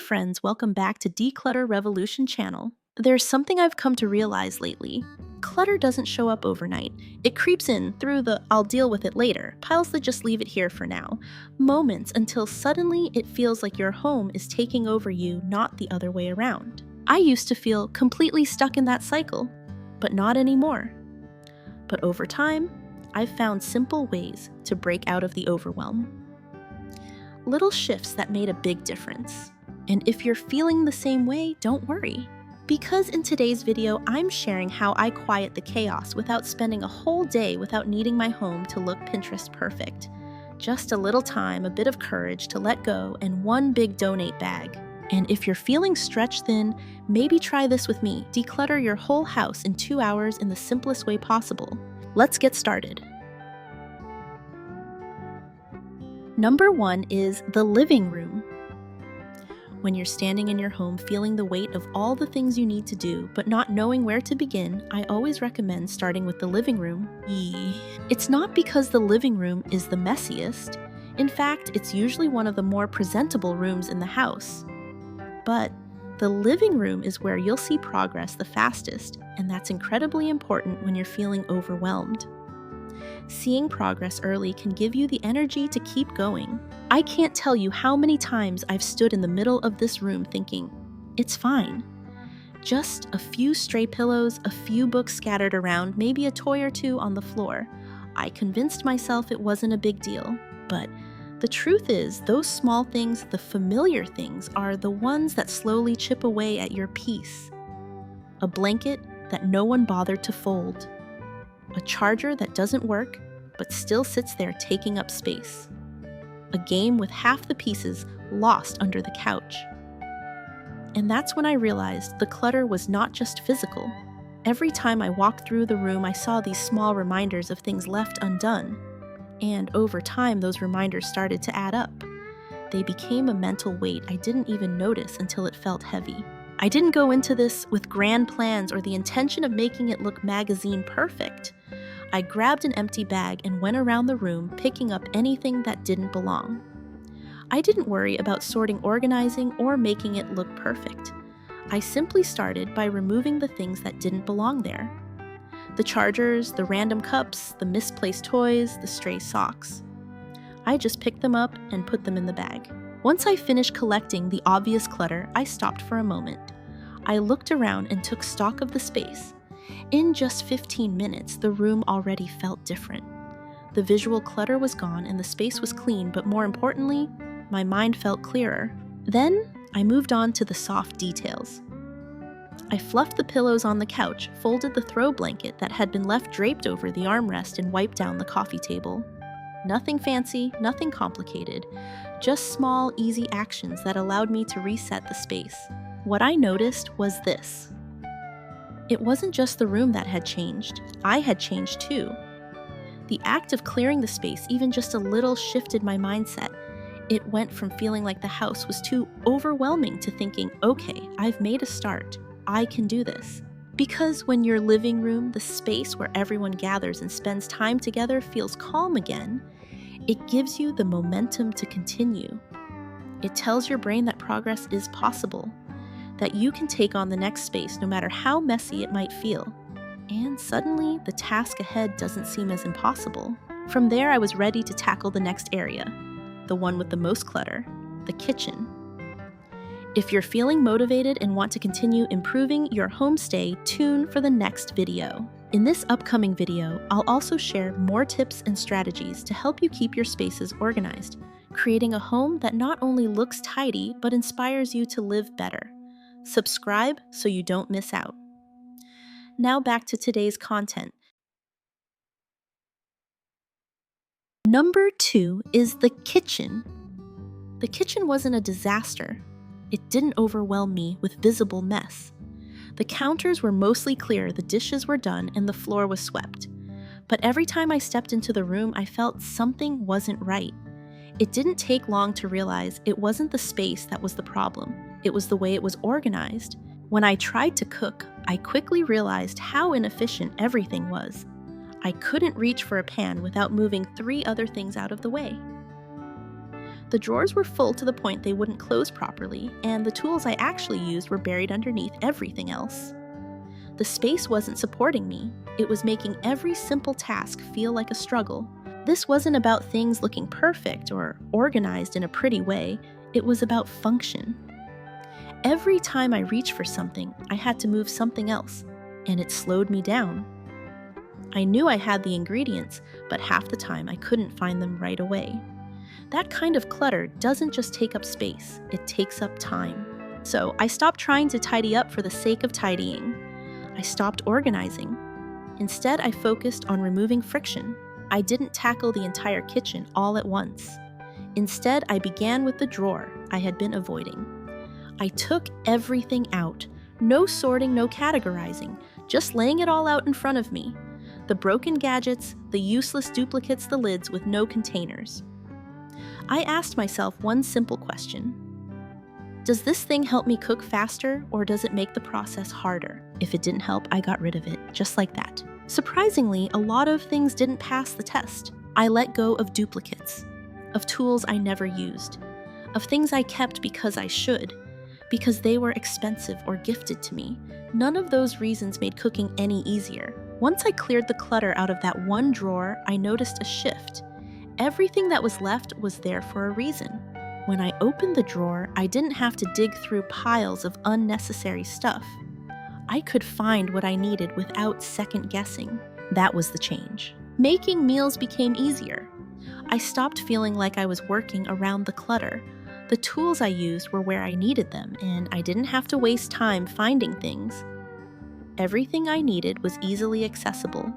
friends, welcome back to Declutter Revolution channel. There's something I've come to realize lately. Clutter doesn't show up overnight. It creeps in through the "I'll deal with it later" piles that just leave it here for now. Moments until suddenly it feels like your home is taking over you, not the other way around. I used to feel completely stuck in that cycle, but not anymore. But over time, I've found simple ways to break out of the overwhelm. Little shifts that made a big difference. And if you're feeling the same way, don't worry. Because in today's video, I'm sharing how I quiet the chaos without spending a whole day without needing my home to look Pinterest perfect. Just a little time, a bit of courage to let go, and one big donate bag. And if you're feeling stretched thin, maybe try this with me. Declutter your whole house in 2 hours in the simplest way possible. Let's get started. Number 1 is the living room. When you're standing in your home feeling the weight of all the things you need to do, but not knowing where to begin, I always recommend starting with the living room. It's not because the living room is the messiest. In fact, it's usually one of the more presentable rooms in the house. But the living room is where you'll see progress the fastest, and that's incredibly important when you're feeling overwhelmed. Seeing progress early can give you the energy to keep going. I can't tell you how many times I've stood in the middle of this room thinking, it's fine. Just a few stray pillows, a few books scattered around, maybe a toy or two on the floor. I convinced myself it wasn't a big deal. But the truth is, those small things, the familiar things, are the ones that slowly chip away at your peace. A blanket that no one bothered to fold. A charger that doesn't work, but still sits there taking up space. A game with half the pieces lost under the couch. And that's when I realized the clutter was not just physical. Every time I walked through the room, I saw these small reminders of things left undone. And over time, those reminders started to add up. They became a mental weight I didn't even notice until it felt heavy. I didn't go into this with grand plans or the intention of making it look magazine perfect. I grabbed an empty bag and went around the room picking up anything that didn't belong. I didn't worry about sorting, organizing, or making it look perfect. I simply started by removing the things that didn't belong there. The chargers, the random cups, the misplaced toys, the stray socks. I just picked them up and put them in the bag. Once I finished collecting the obvious clutter, I stopped for a moment. I looked around and took stock of the space. In just 15 minutes, the room already felt different. The visual clutter was gone and the space was clean, but more importantly, my mind felt clearer. Then, I moved on to the soft details. I fluffed the pillows on the couch, folded the throw blanket that had been left draped over the armrest, and wiped down the coffee table. Nothing fancy, nothing complicated, just small, easy actions that allowed me to reset the space. What I noticed was this. It wasn't just the room that had changed. I had changed too. The act of clearing the space even just a little shifted my mindset. It went from feeling like the house was too overwhelming to thinking, okay, I've made a start. I can do this. Because when your living room, the space where everyone gathers and spends time together, feels calm again, it gives you the momentum to continue. It tells your brain that progress is possible, that you can take on the next space no matter how messy it might feel. And suddenly, the task ahead doesn't seem as impossible. From there, I was ready to tackle the next area, the one with the most clutter, the kitchen. If you're feeling motivated and want to continue improving your homestay, tune for the next video. In this upcoming video, I'll also share more tips and strategies to help you keep your spaces organized, creating a home that not only looks tidy, but inspires you to live better. Subscribe so you don't miss out. Now back to today's content. Number 2 is the kitchen. The kitchen wasn't a disaster. It didn't overwhelm me with visible mess. The counters were mostly clear, the dishes were done, and the floor was swept. But every time I stepped into the room, I felt something wasn't right. It didn't take long to realize it wasn't the space that was the problem. It was the way it was organized. When I tried to cook, I quickly realized how inefficient everything was. I couldn't reach for a pan without moving 3 other things out of the way. The drawers were full to the point they wouldn't close properly, and the tools I actually used were buried underneath everything else. The space wasn't supporting me. It was making every simple task feel like a struggle. This wasn't about things looking perfect or organized in a pretty way. It was about function. Every time I reached for something, I had to move something else, and it slowed me down. I knew I had the ingredients, but half the time I couldn't find them right away. That kind of clutter doesn't just take up space, it takes up time. So I stopped trying to tidy up for the sake of tidying. I stopped organizing. Instead, I focused on removing friction. I didn't tackle the entire kitchen all at once. Instead, I began with the drawer I had been avoiding. I took everything out. No sorting, no categorizing, just laying it all out in front of me. The broken gadgets, the useless duplicates, the lids with no containers. I asked myself one simple question. Does this thing help me cook faster, or does it make the process harder? If it didn't help, I got rid of it, just like that. Surprisingly, a lot of things didn't pass the test. I let go of duplicates, of tools I never used, of things I kept because I should, because they were expensive or gifted to me. None of those reasons made cooking any easier. Once I cleared the clutter out of that one drawer, I noticed a shift. Everything that was left was there for a reason. When I opened the drawer, I didn't have to dig through piles of unnecessary stuff. I could find what I needed without second guessing. That was the change. Making meals became easier. I stopped feeling like I was working around the clutter. The tools I used were where I needed them, and I didn't have to waste time finding things. Everything I needed was easily accessible,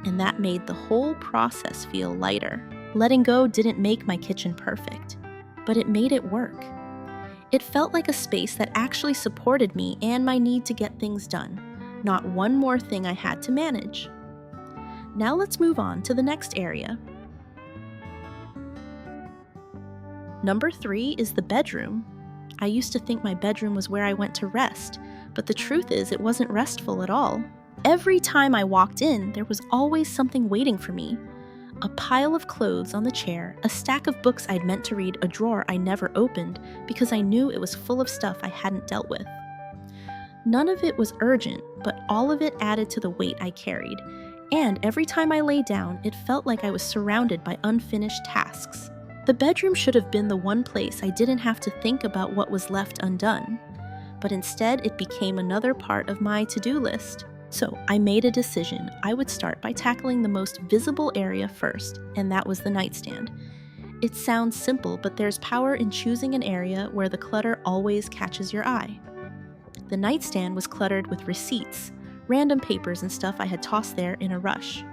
and that made the whole process feel lighter. Letting go didn't make my kitchen perfect, but it made it work. It felt like a space that actually supported me and my need to get things done, not one more thing I had to manage. Now let's move on to the next area. Number 3 is the bedroom. I used to think my bedroom was where I went to rest, but the truth is it wasn't restful at all. Every time I walked in, there was always something waiting for me. A pile of clothes on the chair, a stack of books I'd meant to read, a drawer I never opened because I knew it was full of stuff I hadn't dealt with. None of it was urgent, but all of it added to the weight I carried, and every time I lay down, it felt like I was surrounded by unfinished tasks. The bedroom should have been the one place I didn't have to think about what was left undone, but instead it became another part of my to-do list. So I made a decision. I would start by tackling the most visible area first, and that was the nightstand. It sounds simple, but there's power in choosing an area where the clutter always catches your eye. The nightstand was cluttered with receipts, random papers and stuff I had tossed there in a rush.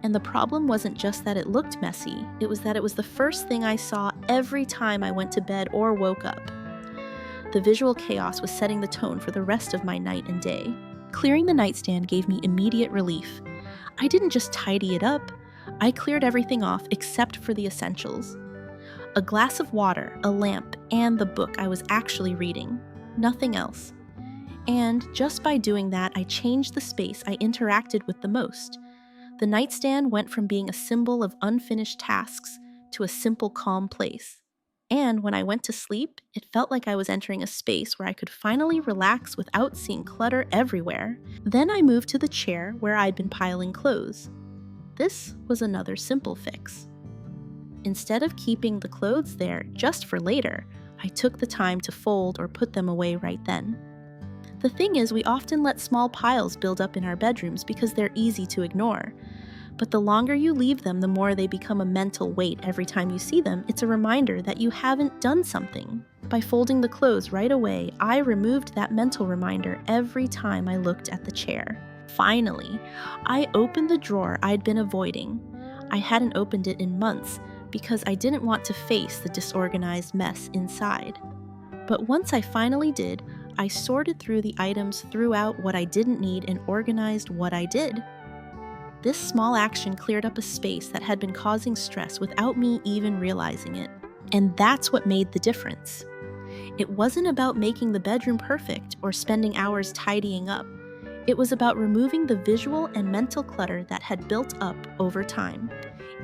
And the problem wasn't just that it looked messy, it was that it was the first thing I saw every time I went to bed or woke up. The visual chaos was setting the tone for the rest of my night and day. Clearing the nightstand gave me immediate relief. I didn't just tidy it up, I cleared everything off except for the essentials. A glass of water, a lamp, and the book I was actually reading. Nothing else. And just by doing that, I changed the space I interacted with the most. The nightstand went from being a symbol of unfinished tasks to a simple, calm place. And when I went to sleep, it felt like I was entering a space where I could finally relax without seeing clutter everywhere. Then I moved to the chair where I'd been piling clothes. This was another simple fix. Instead of keeping the clothes there just for later, I took the time to fold or put them away right then. The thing is, we often let small piles build up in our bedrooms because they're easy to ignore. But the longer you leave them, the more they become a mental weight. Every time you see them, it's a reminder that you haven't done something. By folding the clothes right away, I removed that mental reminder every time I looked at the chair. Finally, I opened the drawer I'd been avoiding. I hadn't opened it in months because I didn't want to face the disorganized mess inside. But once I finally did, I sorted through the items, threw out what I didn't need, and organized what I did. This small action cleared up a space that had been causing stress without me even realizing it. And that's what made the difference. It wasn't about making the bedroom perfect or spending hours tidying up. It was about removing the visual and mental clutter that had built up over time.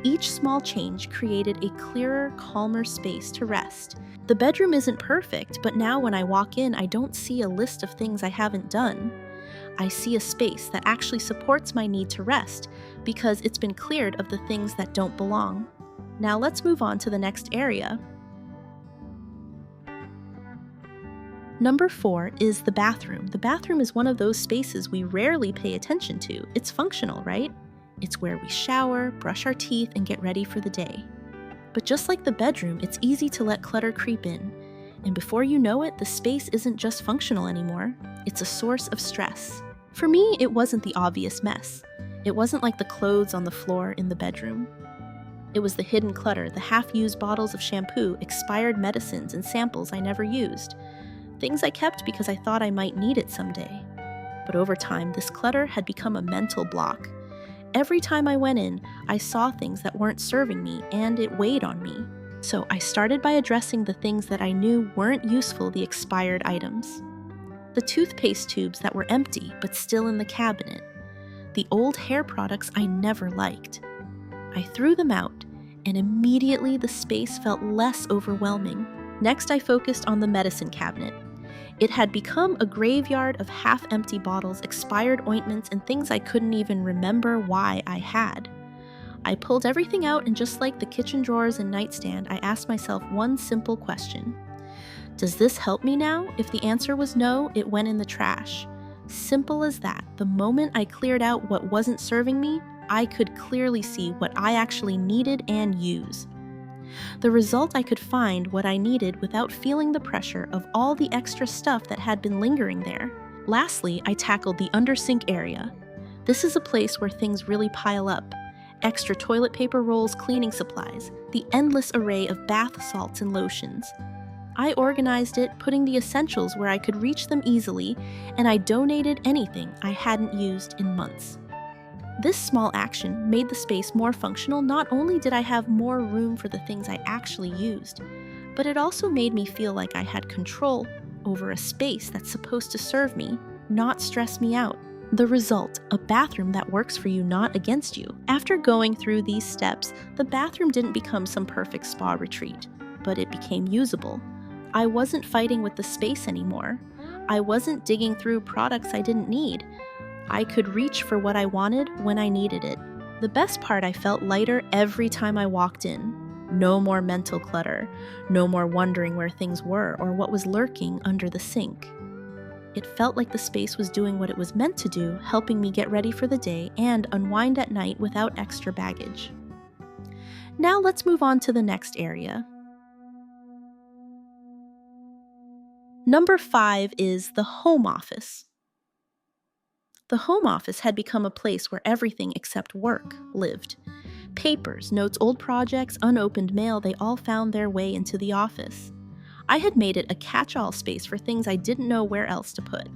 Each small change created a clearer, calmer space to rest. The bedroom isn't perfect, but now when I walk in, I don't see a list of things I haven't done. I see a space that actually supports my need to rest because it's been cleared of the things that don't belong. Now let's move on to the next area. Number 4 is the bathroom. The bathroom is one of those spaces we rarely pay attention to. It's functional, right? It's where we shower, brush our teeth, and get ready for the day. But just like the bedroom, it's easy to let clutter creep in. And before you know it, the space isn't just functional anymore. It's a source of stress. For me, it wasn't the obvious mess. It wasn't like the clothes on the floor in the bedroom. It was the hidden clutter, the half-used bottles of shampoo, expired medicines, and samples I never used. Things I kept because I thought I might need it someday. But over time, this clutter had become a mental block. Every time I went in, I saw things that weren't serving me, and it weighed on me. So I started by addressing the things that I knew weren't useful, the expired items. The toothpaste tubes that were empty but still in the cabinet. The old hair products I never liked. I threw them out, and immediately the space felt less overwhelming. Next, I focused on the medicine cabinet. It had become a graveyard of half-empty bottles, expired ointments, and things I couldn't even remember why I had. I pulled everything out, and just like the kitchen drawers and nightstand, I asked myself one simple question. Does this help me now? If the answer was no, it went in the trash. Simple as that. The moment I cleared out what wasn't serving me, I could clearly see what I actually needed and use. The result, I could find what I needed without feeling the pressure of all the extra stuff that had been lingering there. Lastly, I tackled the under-sink area. This is a place where things really pile up. Extra toilet paper rolls, cleaning supplies, the endless array of bath salts and lotions. I organized it, putting the essentials where I could reach them easily, and I donated anything I hadn't used in months. This small action made the space more functional. Not only did I have more room for the things I actually used, but it also made me feel like I had control over a space that's supposed to serve me, not stress me out. The result, a bathroom that works for you, not against you. After going through these steps, the bathroom didn't become some perfect spa retreat, but it became usable. I wasn't fighting with the space anymore. I wasn't digging through products I didn't need. I could reach for what I wanted when I needed it. The best part, I felt lighter every time I walked in. No more mental clutter, no more wondering where things were or what was lurking under the sink. It felt like the space was doing what it was meant to do, helping me get ready for the day and unwind at night without extra baggage. Now let's move on to the next area. Number 5 is the home office. The home office had become a place where everything except work lived. Papers, notes, old projects, unopened mail, they all found their way into the office. I had made it a catch-all space for things I didn't know where else to put.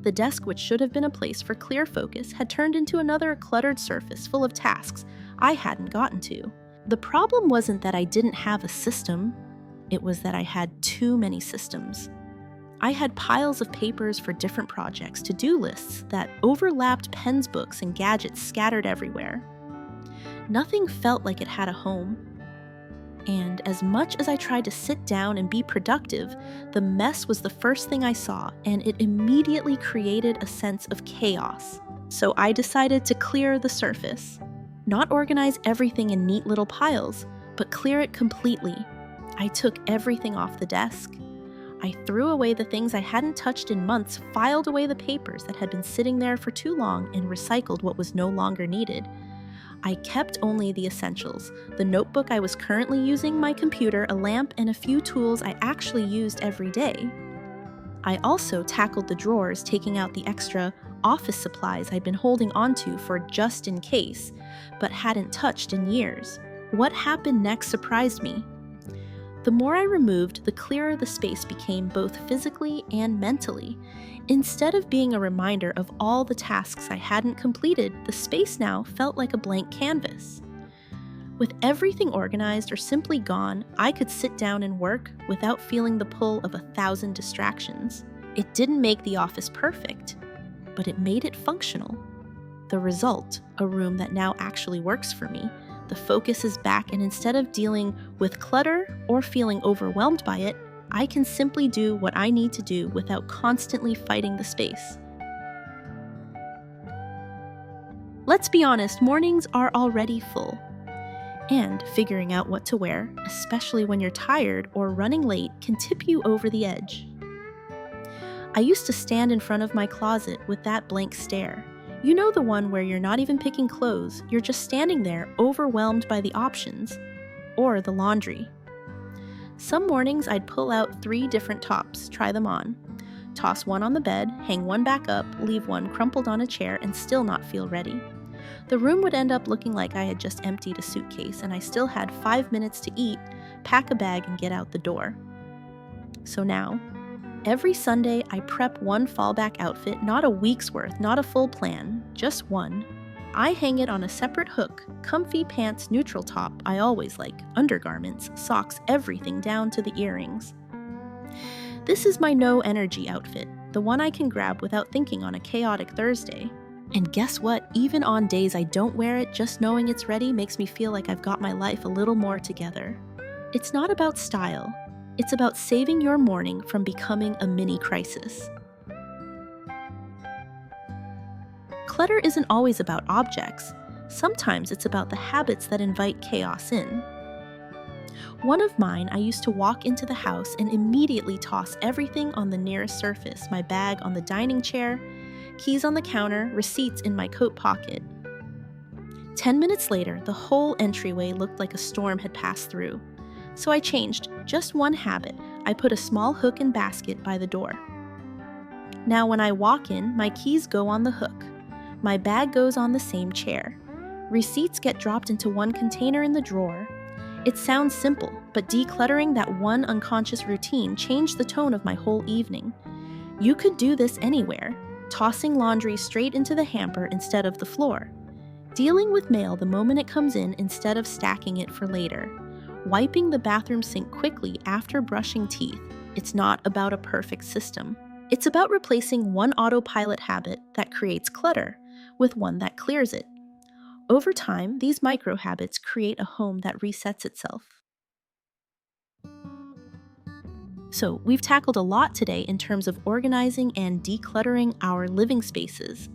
The desk, which should have been a place for clear focus, had turned into another cluttered surface full of tasks I hadn't gotten to. The problem wasn't that I didn't have a system, it was that I had too many systems. I had piles of papers for different projects, to-do lists that overlapped, pens, books, and gadgets scattered everywhere. Nothing felt like it had a home. And as much as I tried to sit down and be productive, the mess was the first thing I saw, and it immediately created a sense of chaos. So I decided to clear the surface. Not organize everything in neat little piles, but clear it completely. I took everything off the desk. I threw away the things I hadn't touched in months, filed away the papers that had been sitting there for too long, and recycled what was no longer needed. I kept only the essentials: the notebook I was currently using, my computer, a lamp, and a few tools I actually used every day. I also tackled the drawers, taking out the extra office supplies I'd been holding onto for just in case, but hadn't touched in years. What happened next surprised me. The more I removed, the clearer the space became, both physically and mentally. Instead of being a reminder of all the tasks I hadn't completed, the space now felt like a blank canvas. With everything organized or simply gone, I could sit down and work without feeling the pull of 1,000 distractions. It didn't make the office perfect, but it made it functional. The result, a room that now actually works for me, The focus is back, and instead of dealing with clutter or feeling overwhelmed by it, I can simply do what I need to do without constantly fighting the space. Let's be honest, mornings are already full. And figuring out what to wear, especially when you're tired or running late, can tip you over the edge. I used to stand in front of my closet with that blank stare. You know, the one where you're not even picking clothes, you're just standing there overwhelmed by the options, or the laundry. Some mornings I'd pull out 3 different tops, try them on, toss one on the bed, hang one back up, leave one crumpled on a chair, and still not feel ready. The room would end up looking like I had just emptied a suitcase and I still had 5 minutes to eat, pack a bag, and get out the door. So now, every Sunday I prep one fallback outfit, not a week's worth, not a full plan, just one. I hang it on a separate hook, comfy pants, neutral top, I always like, undergarments, socks, everything down to the earrings. This is my no energy outfit, the one I can grab without thinking on a chaotic Thursday. And guess what? Even on days I don't wear it, just knowing it's ready makes me feel like I've got my life a little more together. It's not about style. It's about saving your morning from becoming a mini crisis. Clutter isn't always about objects. Sometimes it's about the habits that invite chaos in. One of mine, I used to walk into the house and immediately toss everything on the nearest surface, my bag on the dining chair, keys on the counter, receipts in my coat pocket. 10 minutes later, the whole entryway looked like a storm had passed through. So I changed just one habit. I put a small hook and basket by the door. Now when I walk in, my keys go on the hook. My bag goes on the same chair. Receipts get dropped into one container in the drawer. It sounds simple, but decluttering that one unconscious routine changed the tone of my whole evening. You could do this anywhere. Tossing laundry straight into the hamper instead of the floor. Dealing with mail the moment it comes in instead of stacking it for later. Wiping the bathroom sink quickly after brushing teeth. It's not about a perfect system. It's about replacing one autopilot habit that creates clutter with one that clears it. Over time, these micro habits create a home that resets itself. So, we've tackled a lot today in terms of organizing and decluttering our living spaces.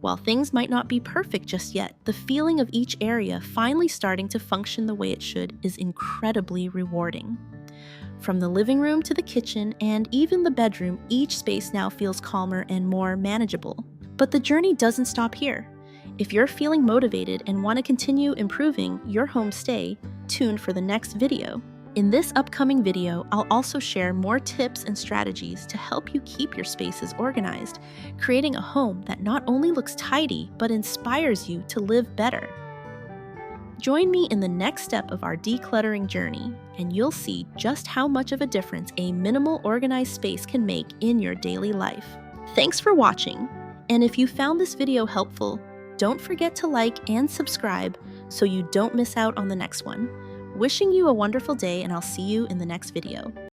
While things might not be perfect just yet, the feeling of each area finally starting to function the way it should is incredibly rewarding. From the living room to the kitchen and even the bedroom, each space now feels calmer and more manageable. But the journey doesn't stop here. If you're feeling motivated and want to continue improving your home, stay tuned for the next video. In this upcoming video, I'll also share more tips and strategies to help you keep your spaces organized, creating a home that not only looks tidy, but inspires you to live better. Join me in the next step of our decluttering journey, and you'll see just how much of a difference a minimal organized space can make in your daily life. Thanks for watching, and if you found this video helpful, don't forget to like and subscribe so you don't miss out on the next one. Wishing you a wonderful day, and I'll see you in the next video.